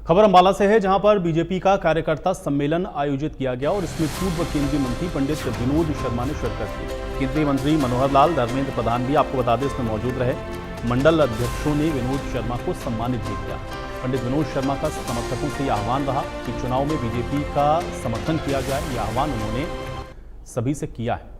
खबर अंबाला से है, जहां पर बीजेपी का कार्यकर्ता सम्मेलन आयोजित किया गया और इसमें पूर्व केंद्रीय मंत्री पंडित विनोद शर्मा ने शिरकत की। केंद्रीय मंत्री मनोहर लाल, धर्मेंद्र प्रधान भी आपको बता दें इसमें मौजूद रहे। मंडल अध्यक्षों ने विनोद शर्मा को सम्मानित भी किया। पंडित विनोद शर्मा का समर्थकों से यह आह्वान रहा कि चुनाव में बीजेपी का समर्थन किया जाए। यह आह्वान उन्होंने सभी से किया है।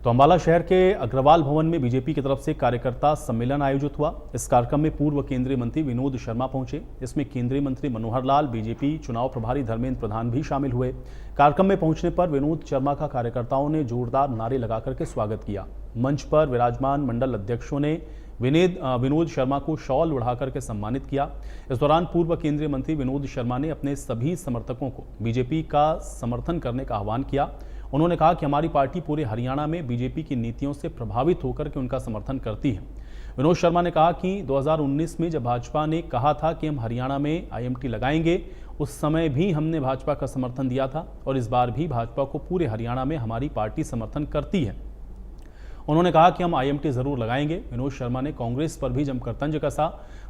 तो अंबाला शहर के अग्रवाल भवन में बीजेपी की तरफ से कार्यकर्ता सम्मेलन आयोजित हुआ। इस कार्यक्रम में पूर्व केंद्रीय मंत्री विनोद शर्मा पहुंचे। इसमें केंद्रीय मंत्री मनोहर लाल, बीजेपी चुनाव प्रभारी धर्मेंद्र प्रधान भी शामिल हुए। कार्यक्रम में पहुंचने पर विनोद शर्मा का कार्यकर्ताओं ने जोरदार नारे लगाकर के स्वागत किया। मंच पर विराजमान मंडल अध्यक्षों ने विनोद शर्मा को शॉल उड़ाकर के सम्मानित किया। इस दौरान पूर्व केंद्रीय मंत्री विनोद शर्मा ने अपने सभी समर्थकों को बीजेपी का समर्थन करने का आह्वान किया। उन्होंने कहा कि हमारी पार्टी पूरे हरियाणा में बीजेपी की नीतियों से प्रभावित होकर के उनका समर्थन करती है। विनोद शर्मा ने कहा कि 2019 में जब भाजपा ने कहा था कि हम हरियाणा में आईएमटी लगाएंगे, उस समय भी हमने भाजपा का समर्थन दिया था और इस बार भी भाजपा को पूरे हरियाणा में हमारी पार्टी समर्थन करती है। उन्होंने कहा कि हम आईएमटी जरूर लगाएंगे। विनोद शर्मा ने कांग्रेस पर भी जमकर तंज कसा।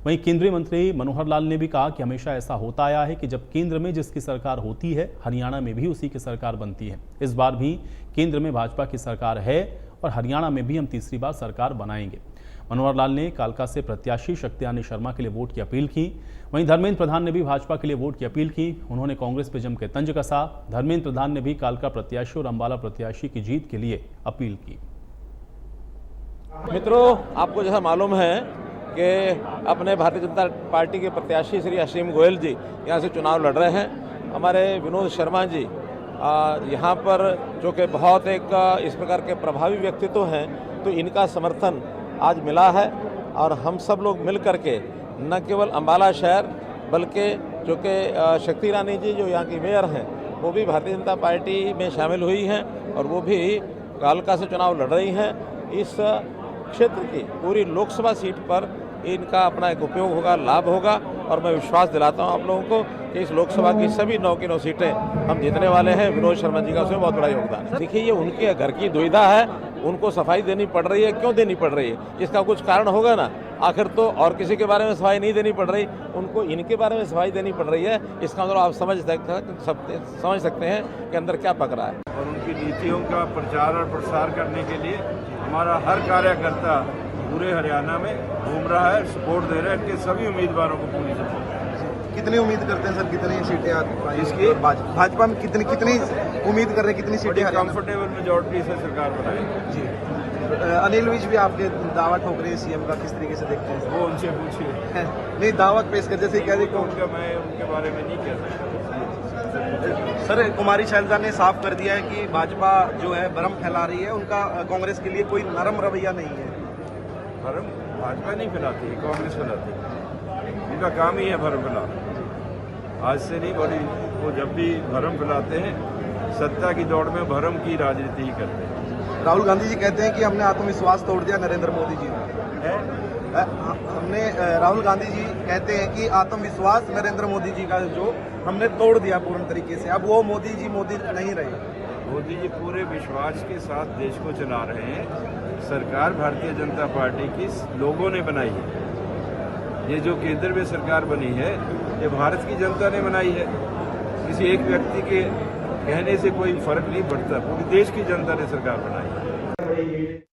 वहीं केंद्रीय मंत्री मनोहर लाल ने भी कहा कि हमेशा ऐसा होता आया है कि जब केंद्र में जिसकी सरकार होती है, हरियाणा में भी उसी की सरकार बनती है। इस बार भी केंद्र में भाजपा की सरकार है और हरियाणा में भी हम तीसरी बार सरकार बनाएंगे। मनोहर लाल ने कालका से प्रत्याशी शक्तियानी शर्मा के लिए वोट की अपील की। वहीं धर्मेंद्र प्रधान ने भी भाजपा के लिए वोट की अपील की। उन्होंने कांग्रेस पर जमकर तंज कसा। धर्मेंद्र प्रधान ने भी कालका प्रत्याशी और अंबाला प्रत्याशी की जीत के लिए अपील की। मित्रों, आपको जैसा मालूम है कि अपने भारतीय जनता पार्टी के प्रत्याशी श्री असीम गोयल जी यहाँ से चुनाव लड़ रहे हैं। हमारे विनोद शर्मा जी यहाँ पर जो कि बहुत एक इस प्रकार के प्रभावी व्यक्तित्व हैं, तो इनका समर्थन आज मिला है और हम सब लोग मिल करके न केवल अंबाला शहर बल्कि जो कि शक्ति रानी जी जो यहाँ की मेयर हैं, वो भी भारतीय जनता पार्टी में शामिल हुई हैं और वो भी कालका से चुनाव लड़ रही हैं। इस क्षेत्र की पूरी लोकसभा सीट पर इनका अपना एक उपयोग होगा, लाभ होगा और मैं विश्वास दिलाता हूं आप लोगों को कि इस लोकसभा की सभी 9 की 9 सीटें हम जीतने वाले हैं। विनोद शर्मा जी का उसमें बहुत बड़ा योगदान है। देखिए, ये उनके घर की दुविधा है, उनको सफाई देनी पड़ रही है। क्यों देनी पड़ रही है? इसका कुछ कारण होगा ना। आखिर तो और किसी के बारे में सफाई नहीं देनी पड़ रही, उनको इनके बारे में सफाई देनी पड़ रही है। इसका मतलब आप समझ सकते हैं कि अंदर क्या पक रहा है। और उनकी नीतियों का प्रचार और प्रसार करने के लिए हमारा हर कार्यकर्ता पूरे हरियाणा में घूम रहा है, सपोर्ट दे रहा है। इनके सभी उम्मीदवारों को पूरी सपोर्ट है। कितनी उम्मीद करते हैं सर, कितनी सीटें इसकी भाजपा में कितनी उम्मीद कर रहे हैं, कितनी सीटें? कंफर्टेबल मेजॉरिटी से सरकार बनाएगी जी। अनिल विज भी आपके दावा ठोक रहे हैं सीएम का, किस तरीके से देखते हैं? वो उनसे पूछिए। नहीं, दावत पेश कर जैसे कह रहे मैं उनके बारे में नहीं कह सकता। सर, कुमारी शैलजा ने साफ कर दिया है कि भाजपा जो है भ्रम फैला रही है, उनका कांग्रेस के लिए कोई नरम रवैया नहीं है। भ्रम भाजपा नहीं फैलाती है, कांग्रेस फैलाती है। इनका काम ही है भ्रम फैलाना। आज से नहीं, बड़ी वो जब भी भ्रम फैलाते हैं, सत्ता की दौड़ में भ्रम की राजनीति ही करते हैं। राहुल गांधी जी कहते हैं कि हमने आत्मविश्वास तोड़ दिया नरेंद्र मोदी जी राहुल गांधी जी कहते हैं कि आत्मविश्वास नरेंद्र मोदी जी का जो हमने तोड़ दिया पूर्ण तरीके से, अब वो मोदी जी मोदी नहीं रहे। मोदी जी पूरे विश्वास के साथ देश को चला रहे हैं। सरकार भारतीय जनता पार्टी की लोगों ने बनाई है। ये जो केंद्र में सरकार बनी है, ये भारत की जनता ने बनाई है। किसी एक व्यक्ति के कहने से कोई फर्क नहीं पड़ता। पूरी देश की जनता ने सरकार बनाई है।